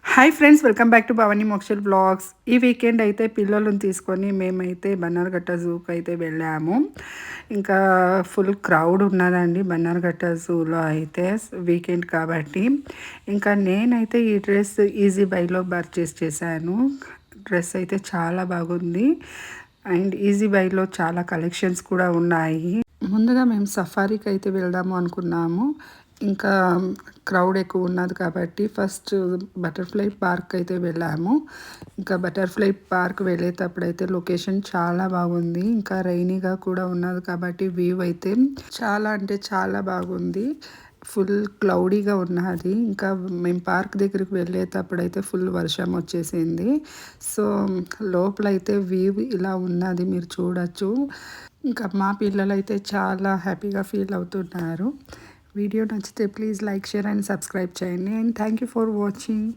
Hi friends, welcome back to Bhavani Mokshal blogs. ఈ weekend అయితే పిల్లలను తీసుకొని మేమైతే బన్నర్ఘట్ట జూకి అయితే వెళ్ళాము. ఇంకా ఫుల్ క్రౌడ్ ఉన్నదండి బన్నర్ఘట్ట జూలో అయితే, వీకెండ్ కాబట్టి. ఇంకా నేనైతే ఈ డ్రెస్ ఈజీ బైలో పర్చేస్ చేశాను. డ్రెస్ అయితే చాలా బాగుంది అండ్ ఈజీ బైలో చాలా కలెక్షన్స్ కూడా ఉన్నాయి. ముందుగా మేము సఫారీకి అయితే వెళ్దాము అనుకున్నాము. ఇంకా క్రౌడ్ ఎక్కువ ఉన్నది కాబట్టి ఫస్ట్ బటర్ఫ్లై పార్క్ అయితే వెళ్ళాము. ఇంకా బటర్ఫ్లై పార్క్ వెళ్ళేటప్పుడు అయితే లొకేషన్ చాలా బాగుంది. ఇంకా రైనీగా కూడా ఉన్నది కాబట్టి వ్యూ అయితే చాలా అంటే చాలా బాగుంది. ఫుల్ క్లౌడీగా ఉన్నది. ఇంకా మేము పార్క్ దగ్గరికి వెళ్ళేటప్పుడు అయితే ఫుల్ వర్షం వచ్చేసింది. సో లోపలైతే వ్యూ ఇలా ఉన్నది, మీరు చూడొచ్చు. ఇంకా మా పిల్లలైతే చాలా హ్యాపీగా ఫీల్ అవుతున్నారు. వీడియో నచ్చితే please like, share and subscribe చేయండి. And thank you for watching.